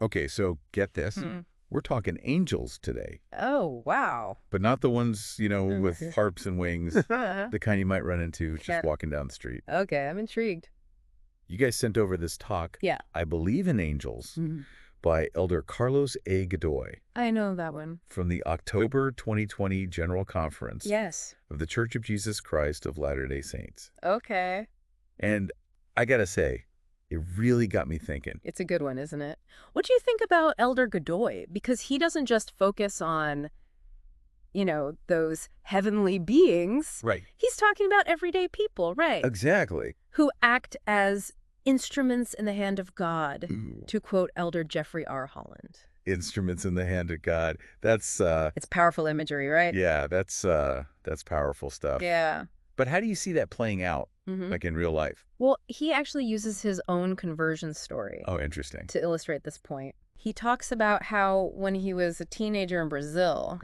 Okay, so get this. Hmm. We're talking angels today, Oh, wow. but not the ones, with harps and wings, the kind you might run into just Yeah. walking down the street. Okay, I'm intrigued. You guys sent over this talk, Yeah. I Believe in Angels, by Elder Carlos A. Godoy I know that one. from the October 2020 General Conference Yes. of the Church of Jesus Christ of Latter-day Saints. Okay. And I gotta say, it really got me thinking. It's a good one, isn't it? What do you think about Elder Godoy? Because he doesn't just focus on, those heavenly beings. Right. He's talking about everyday people, right? Exactly. Who act as instruments in the hand of God, to quote Elder Jeffrey R. Holland. Instruments in the hand of God. That's It's powerful imagery, right? yeah, that's powerful stuff. Yeah. But how do you see that playing out, like in real life? Well, he actually uses his own conversion story Oh, interesting. to illustrate this point. He talks about how when he was a teenager in Brazil,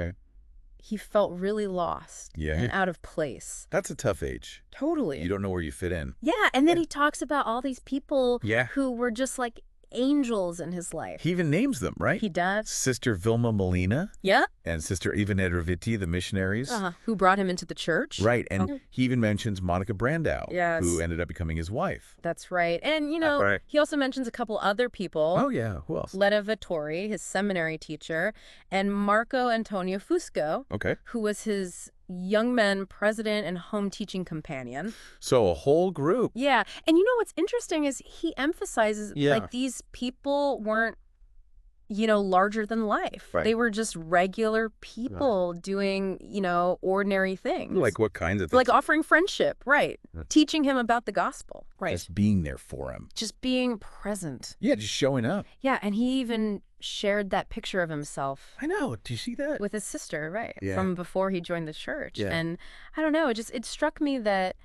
he felt really lost and out of place. That's a tough age. Totally. You don't know where you fit in. Yeah, and then he talks about all these people Yeah. who were just like angels in his life. He even names them, right? He does. Sister Vilma Molina Yeah. and Sister Eva Nedroviti, the missionaries. Who brought him into the church. Right, and he even mentions Monica Brandau, Yes. who ended up becoming his wife. That's right. And, Right. he also mentions a couple other people. Oh, yeah. Who else? Letta Vittori, his seminary teacher, and Marco Antonio Fusco, Okay. who was his young men president and home teaching companion. So a whole group. Yeah. And what's interesting is he emphasizes like these people weren't, larger than life. Right. They were just regular people doing, ordinary things. Like what kinds of things? Like offering friendship, right. Teaching him about the gospel. Right. Just being there for him. Just being present. Yeah, just showing up. Yeah, and he even shared that picture of himself I know. Do you see that? with his sister, right? Yeah. From before he joined the church. Yeah. And I don't know, it struck me that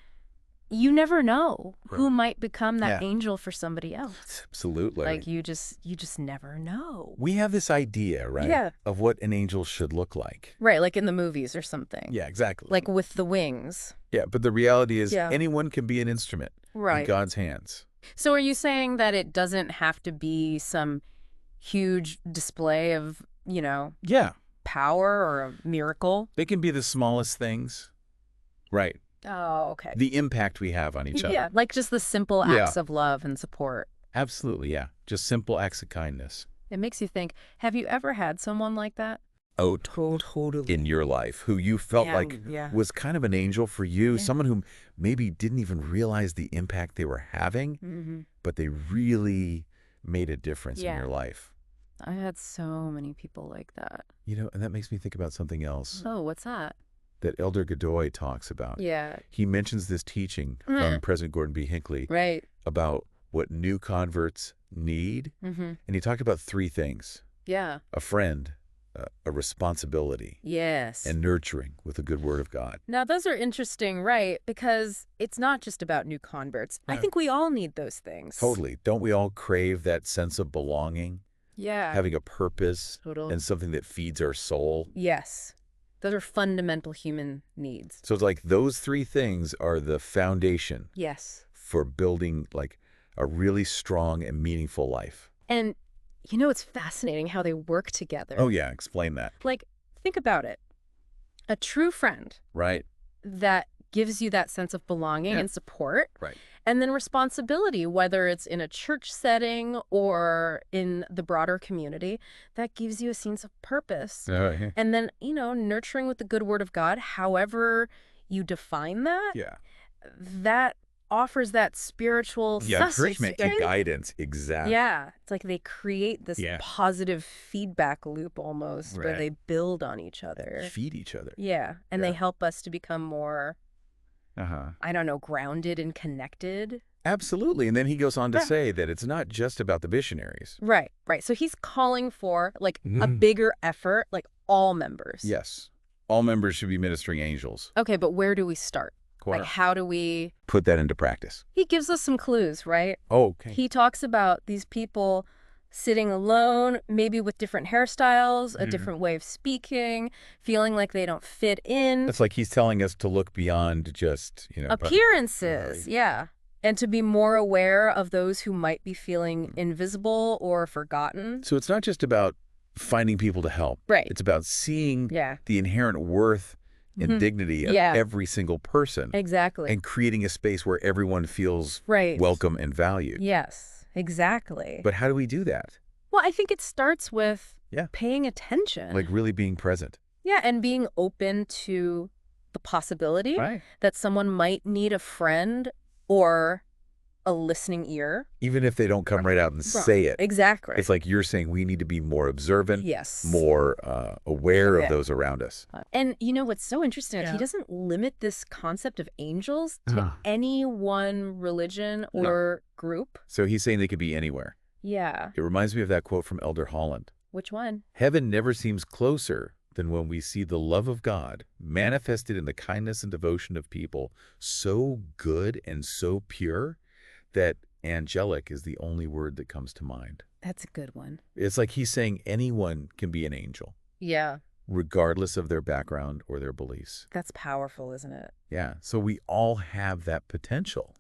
you never know who might become that angel for somebody else. Absolutely. Like you just never know. We have this idea, right? Yeah. Of what an angel should look like. Right, like in the movies or something. Yeah, exactly. Like with the wings. Yeah, but the reality is Yeah. anyone can be an instrument in Right. God's hands. So are you saying that it doesn't have to be some huge display of, Yeah. power or a miracle? They can be the smallest things. Right. Oh, okay. The impact we have on each other. Yeah, like just the simple acts of love and support. Absolutely, yeah. Just simple acts of kindness. It makes you think, have you ever had someone like that? Oh, totally. In your life, who you felt like was kind of an angel for you, someone who maybe didn't even realize the impact they were having, but they really made a difference in your life. I had so many people like that. And that makes me think about something else Oh, what's that? that Elder Godoy talks about. Yeah. He mentions this teaching from President Gordon B. Hinckley Right. about what new converts need. And he talked about three things: Yeah. a friend, a responsibility, Yes. and nurturing with a good word of God. Now, those are interesting, right? Because it's not just about new converts. I think we all need those things. Totally. Don't we all crave that sense of belonging, Yeah. having a purpose, Totally. and something that feeds our soul? Yes. Those are fundamental human needs. So it's like those three things are the foundation Yes. for building like a really strong and meaningful life. And, it's fascinating how they work together. Oh, yeah. Explain that. Like, think about it. A true friend Right. that gives you that sense of belonging and support. Right. And then responsibility, whether it's in a church setting or in the broader community, that gives you a sense of purpose. And then, nurturing with the good word of God, however you define that, that offers that spiritual encouragement and guidance. Exactly. Yeah. It's like they create this positive feedback loop almost where they build on each other. Feed each other. Yeah. And they help us to become more, I don't know, grounded and connected. Absolutely. And then he goes on to say that it's not just about the missionaries. Right, right. So he's calling for like a bigger effort, like all members. Yes. All members should be ministering angels. Okay, but where do we start? Like, how do we put that into practice? He gives us some clues, right? Oh, okay. He talks about these people sitting alone, maybe with different hairstyles, a different way of speaking, feeling like they don't fit in. It's like he's telling us to look beyond just, appearances. Yeah. And to be more aware of those who might be feeling invisible or forgotten. So it's not just about finding people to help. Right. It's about seeing the inherent worth and dignity of every single person. Exactly. And creating a space where everyone feels welcome and valued. Yes, exactly. But how do we do that? Well, I think it starts with paying attention. Like really being present. Yeah, and being open to the possibility that someone might need a friend or a listening ear. Even if they don't come right out and say it. Exactly. It's like you're saying we need to be more observant, yes, more aware of those around us. And you know what's so interesting? He doesn't limit this concept of angels to any one religion or group. So he's saying they could be anywhere. Yeah. It reminds me of that quote from Elder Holland. Which one? Heaven never seems closer than when we see the love of God manifested in the kindness and devotion of people, so good and so pure that angelic is the only word that comes to mind. That's a good one. It's like he's saying anyone can be an angel. Yeah. Regardless of their background or their beliefs. That's powerful, isn't it? Yeah. So we all have that potential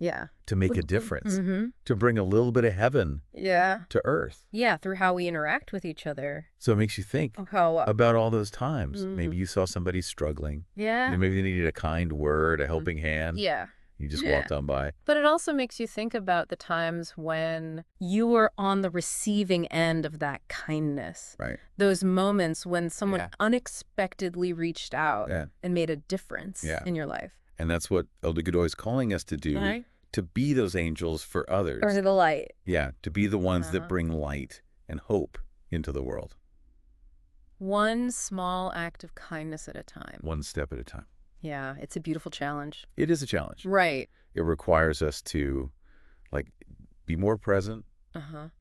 to make a difference, to bring a little bit of heaven to earth. Yeah, through how we interact with each other. So it makes you think about all those times. Maybe you saw somebody struggling. Yeah. Maybe they needed a kind word, a helping hand. Yeah. You just walked on by. But it also makes you think about the times when you were on the receiving end of that kindness. Right. Those moments when someone unexpectedly reached out and made a difference in your life. And that's what Elder Godoy is calling us to do, to be those angels for others. Or the light. Yeah, to be the ones that bring light and hope into the world. One small act of kindness at a time. One step at a time. Yeah, it's a beautiful challenge. It is a challenge. Right. It requires us to, like, be more present,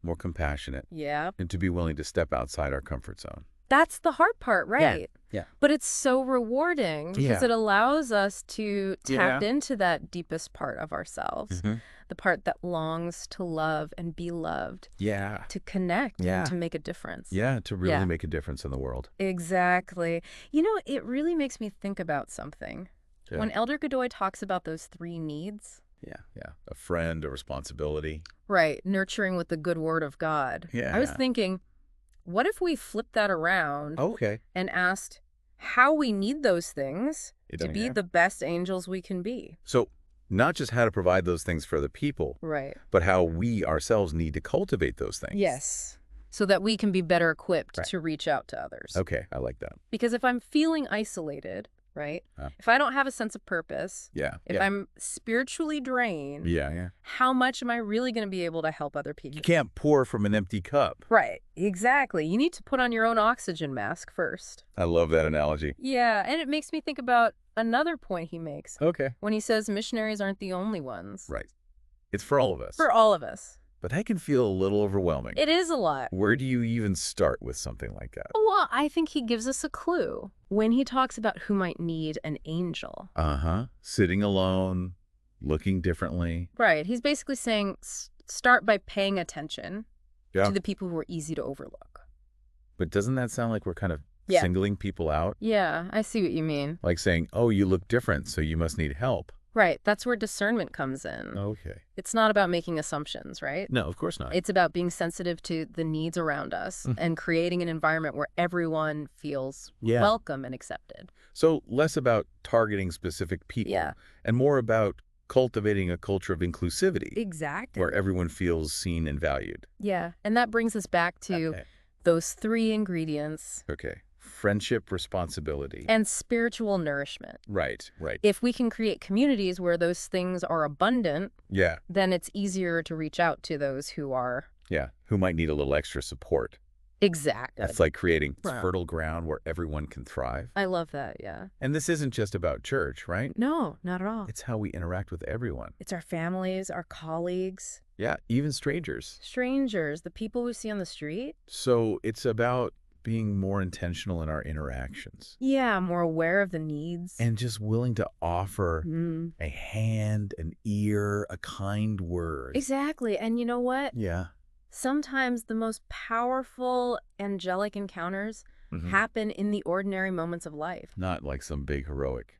more compassionate. Yeah. And to be willing to step outside our comfort zone. That's the hard part, right? Yeah. But it's so rewarding because it allows us to tap into that deepest part of ourselves. The part that longs to love and be loved. Yeah. To connect and to make a difference. Yeah, to really make a difference in the world. Exactly. You know, it really makes me think about something. Yeah. When Elder Godoy talks about those 3 needs. Yeah. A friend, a responsibility. Right. Nurturing with the good word of God. Yeah. I was thinking, what if we flipped that around and asked how we need those things to be the best angels we can be? So not just how to provide those things for the people, but how we ourselves need to cultivate those things. Yes. So that we can be better equipped to reach out to others. Okay, I like that. Because if I'm feeling isolated, right? If I don't have a sense of purpose, if I'm spiritually drained, how much am I really going to be able to help other people? You can't pour from an empty cup. Right, exactly. You need to put on your own oxygen mask first. I love that analogy. Yeah, and it makes me think about another point he makes. Okay. When he says missionaries aren't the only ones. Right. It's for all of us. For all of us. But that can feel a little overwhelming. It is a lot. Where do you even start with something like that? Well, I think he gives us a clue when he talks about who might need an angel. Sitting alone, looking differently. Right. He's basically saying start by paying attention to the people who are easy to overlook. But doesn't that sound like we're kind of singling people out? Yeah, I see what you mean. Like saying, oh, you look different, so you must need help. Right. That's where discernment comes in. Okay. It's not about making assumptions, right? No, of course not. It's about being sensitive to the needs around us and creating an environment where everyone feels welcome and accepted. So less about targeting specific people and more about cultivating a culture of inclusivity. Exactly. Where everyone feels seen and valued. Yeah. And that brings us back to those 3 ingredients. Okay. Friendship, responsibility. And spiritual nourishment. Right. If we can create communities where those things are abundant, then it's easier to reach out to those who are... who might need a little extra support. Exactly. That's like creating fertile ground where everyone can thrive. I love that, yeah. And this isn't just about church, right? No, not at all. It's how we interact with everyone. It's our families, our colleagues. Yeah, even strangers. Strangers, the people we see on the street. So it's about being more intentional in our interactions. Yeah, more aware of the needs. And just willing to offer a hand, an ear, a kind word. Exactly. And you know what? Yeah. Sometimes the most powerful angelic encounters happen in the ordinary moments of life. Not like some big heroic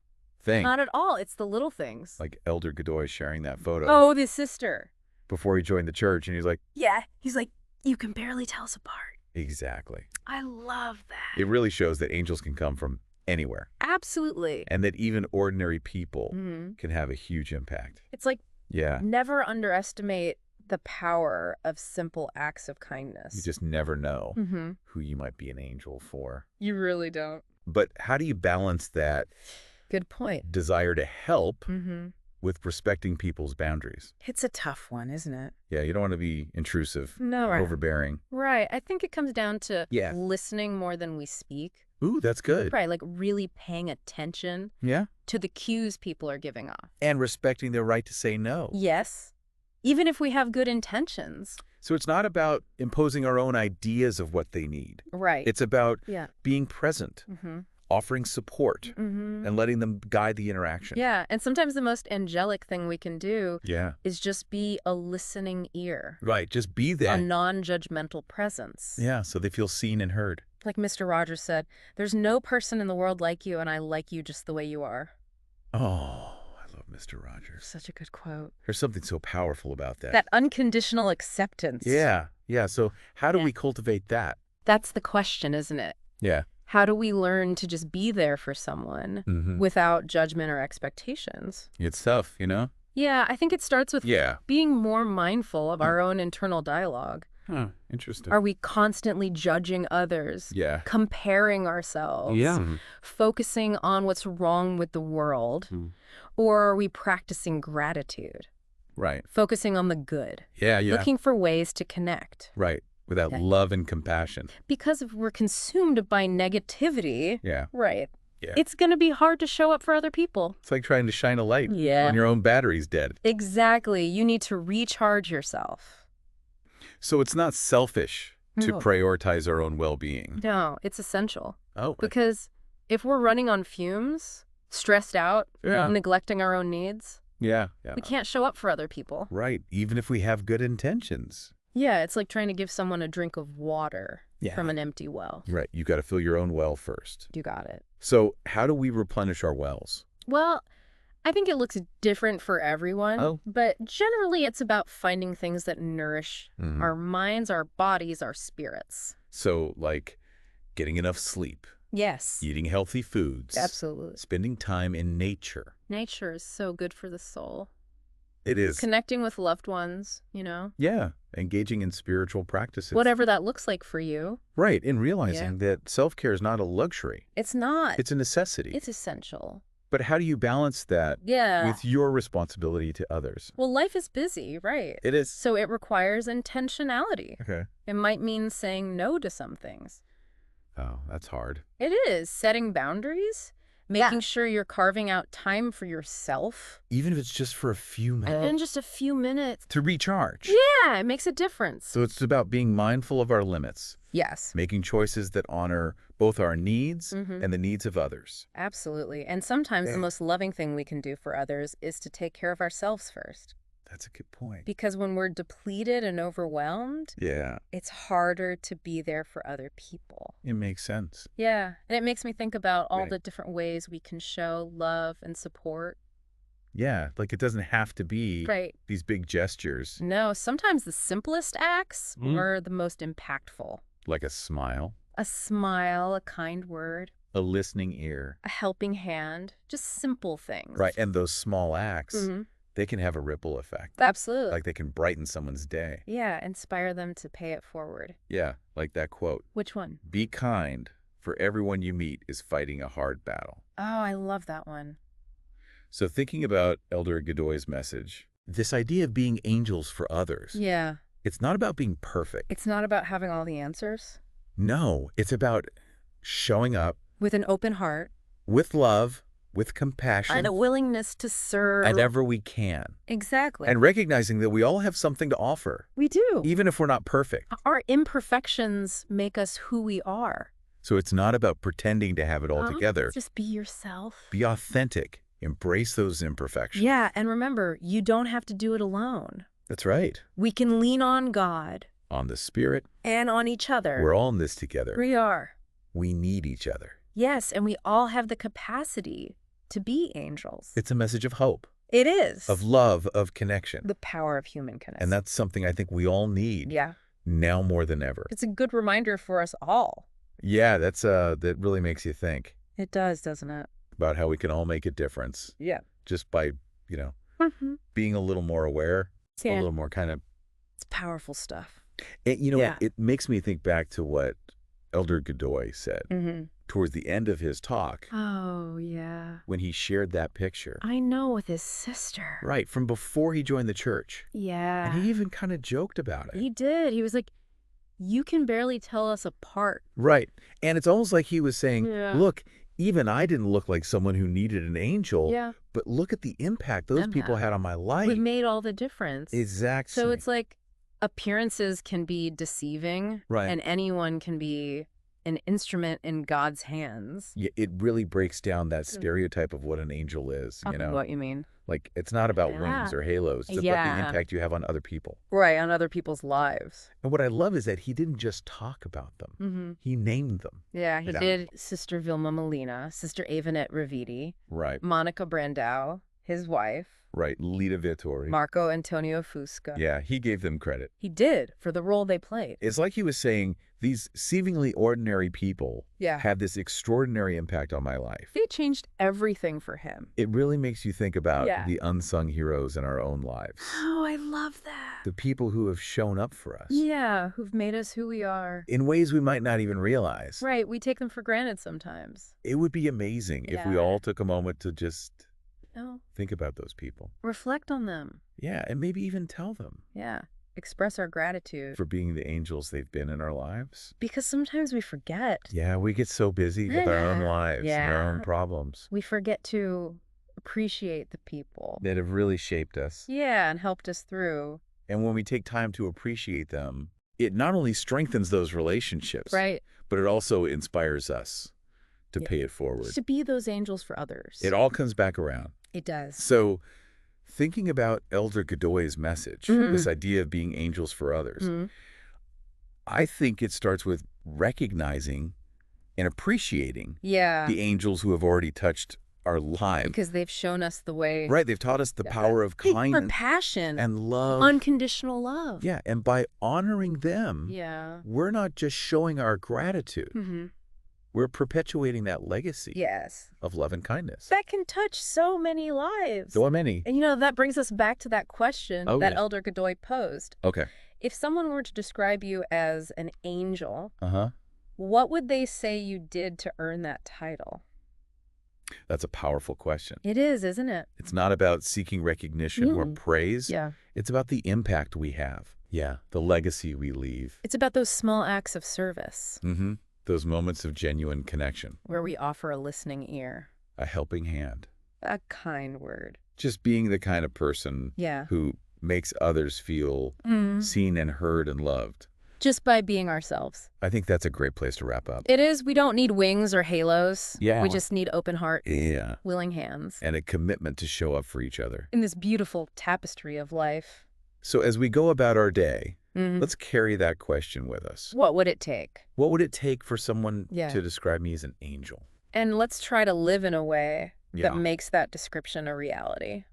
thing. Not at all. It's the little things. Like Elder Godoy sharing that photo. Oh, the sister. Before he joined the church, and he's like... Yeah. He's like, you can barely tell us apart. Exactly. I love that. It really shows that angels can come from anywhere. Absolutely. And that even ordinary people can have a huge impact. It's like, never underestimate the power of simple acts of kindness. You just never know who you might be an angel for. You really don't. But how do you balance that good point desire to help with respecting people's boundaries? It's a tough one, isn't it? Yeah, you don't want to be intrusive, no, overbearing. Right. I think it comes down to listening more than we speak. Ooh, that's good. Right, like really paying attention to the cues people are giving off. And respecting their right to say no. Yes. Even if we have good intentions. So it's not about imposing our own ideas of what they need. Right. It's about being present, offering support, and letting them guide the interaction. Yeah, and sometimes the most angelic thing we can do is just be a listening ear. Right, just be there. A non-judgmental presence. Yeah, so they feel seen and heard. Like Mr. Rogers said, there's no person in the world like you, and I like you just the way you are. Oh, I love Mr. Rogers. Such a good quote. There's something so powerful about that. That unconditional acceptance. Yeah. So how do we cultivate that? That's the question, isn't it? Yeah. How do we learn to just be there for someone without judgment or expectations? It's tough, you know? Yeah, I think it starts with being more mindful of our own internal dialogue. Huh, interesting. Are we constantly judging others? Yeah. Comparing ourselves? Yeah. Focusing on what's wrong with the world? Or are we practicing gratitude? Right. Focusing on the good? Yeah. Looking for ways to connect? Right. Without love and compassion. Because if we're consumed by negativity, right, Yeah. It's going to be hard to show up for other people. It's like trying to shine a light when your own battery's dead. Exactly. You need to recharge yourself. So it's not selfish to prioritize our own well-being. No, it's essential. Oh. Because if we're running on fumes, stressed out, neglecting our own needs, we can't show up for other people. Right. Even if we have good intentions. Yeah, it's like trying to give someone a drink of water from an empty well. Right. You got to fill your own well first. You got it. So how do we replenish our wells? Well, I think it looks different for everyone, but generally it's about finding things that nourish our minds, our bodies, our spirits. So like getting enough sleep. Yes. Eating healthy foods. Absolutely. Spending time in nature. Nature is so good for the soul. It is. Connecting with loved ones, you know? Yeah. Engaging in spiritual practices. Whatever that looks like for you. Right. And realizing that self-care is not a luxury. It's not. It's a necessity. It's essential. But how do you balance that with your responsibility to others? Well, life is busy, right? It is. So it requires intentionality. Okay. It might mean saying no to some things. Oh, that's hard. It is. Setting boundaries. Making sure you're carving out time for yourself. Even if it's just for a few minutes. And just a few minutes. To recharge. Yeah, it makes a difference. So it's about being mindful of our limits. Yes. Making choices that honor both our needs and the needs of others. Absolutely. And sometimes the most loving thing we can do for others is to take care of ourselves first. That's a good point. Because when we're depleted and overwhelmed, it's harder to be there for other people. It makes sense. Yeah. And it makes me think about all the different ways we can show love and support. Yeah. Like it doesn't have to be these big gestures. No. Sometimes the simplest acts are the most impactful. Like a smile. A smile, a kind word. A listening ear. A helping hand. Just simple things. Right. And those small acts, they can have a ripple effect. Absolutely. Like they can brighten someone's day. Yeah, inspire them to pay it forward. Yeah, like that quote. Which one? Be kind, for everyone you meet is fighting a hard battle. Oh, I love that one. So thinking about Elder Godoy's message, this idea of being angels for others. Yeah. It's not about being perfect. It's not about having all the answers. No, it's about showing up. With an open heart. With love. With compassion. And a willingness to serve. Whenever we can. Exactly. And recognizing that we all have something to offer. We do. Even if we're not perfect. Our imperfections make us who we are. So it's not about pretending to have it all together. Just be yourself. Be authentic. Embrace those imperfections. Yeah, and remember, you don't have to do it alone. That's right. We can lean on God. On the Spirit. And on each other. We're all in this together. We are. We need each other. Yes, and we all have the capacity to be angels. It's a message of hope. It is. Of love, of connection. The power of human connection. And that's something I think we all need. Yeah. Now more than ever. It's a good reminder for us all. Yeah, that really makes you think. It does, doesn't it? About how we can all make a difference. Yeah. Just by, being a little more aware, a little more kind of... It's powerful stuff. And, it makes me think back to what Elder Godoy said towards the end of his talk. Oh, yeah. When he shared that picture. I know, with his sister. Right, from before he joined the church. Yeah. And he even kind of joked about it. He did. He was like, you can barely tell us apart. Right. And it's almost like he was saying, yeah. Look, even I didn't look like someone who needed an angel. Yeah. But look at the impact those people had on my life. We made all the difference. Exactly. So it's like appearances can be deceiving. Right. And anyone can be an instrument in God's hands. Yeah, it really breaks down that stereotype of what an angel is. What you mean. Like, it's not about wings or halos. It's about the impact you have on other people. Right, on other people's lives. And what I love is that he didn't just talk about them. He named them. Yeah, he did. Sister Vilma Molina, Sister Avenette Reviti. Right. Monica Brandau, his wife. Right, Lita Vittori. Marco Antonio Fusca. Yeah, he gave them credit. He did, for the role they played. It's like he was saying, these seemingly ordinary people had this extraordinary impact on my life. They changed everything for him. It really makes you think about the unsung heroes in our own lives. Oh, I love that. The people who have shown up for us. Yeah, who've made us who we are. In ways we might not even realize. Right, we take them for granted sometimes. It would be amazing if we all took a moment to just... think about those people. Reflect on them. Yeah, and maybe even tell them. Yeah, express our gratitude. For being the angels they've been in our lives. Because sometimes we forget. Yeah, we get so busy with our own lives and our own problems. We forget to appreciate the people. That have really shaped us. Yeah, and helped us through. And when we take time to appreciate them, it not only strengthens those relationships. Right. But it also inspires us to pay it forward. To be those angels for others. It all comes back around. It does. So thinking about Elder Godoy's message, this idea of being angels for others, I think it starts with recognizing and appreciating the angels who have already touched our lives. Because they've shown us the way. Right. They've taught us the power of kindness. Compassion. And love. Unconditional love. Yeah. And by honoring them, we're not just showing our gratitude. We're perpetuating that legacy of love and kindness. That can touch so many lives. So many. And, that brings us back to that question that Elder Godoy posed. Okay. If someone were to describe you as an angel, what would they say you did to earn that title? That's a powerful question. It is, isn't it? It's not about seeking recognition or praise. Yeah. It's about the impact we have. Yeah. The legacy we leave. It's about those small acts of service. Those moments of genuine connection. Where we offer a listening ear. A helping hand. A kind word. Just being the kind of person who makes others feel seen and heard and loved. Just by being ourselves. I think that's a great place to wrap up. It is. We don't need wings or halos. Yeah. We just need open heart. Yeah. Willing hands. And a commitment to show up for each other. In this beautiful tapestry of life. So as we go about our day, let's carry that question with us. What would it take? What would it take for someone to describe me as an angel? And let's try to live in a way that makes that description a reality.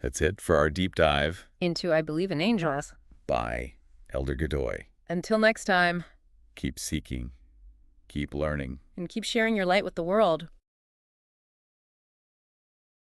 That's it for our deep dive into I Believe in Angels by Elder Godoy. Until next time. Keep seeking, keep learning, and keep sharing your light with the world.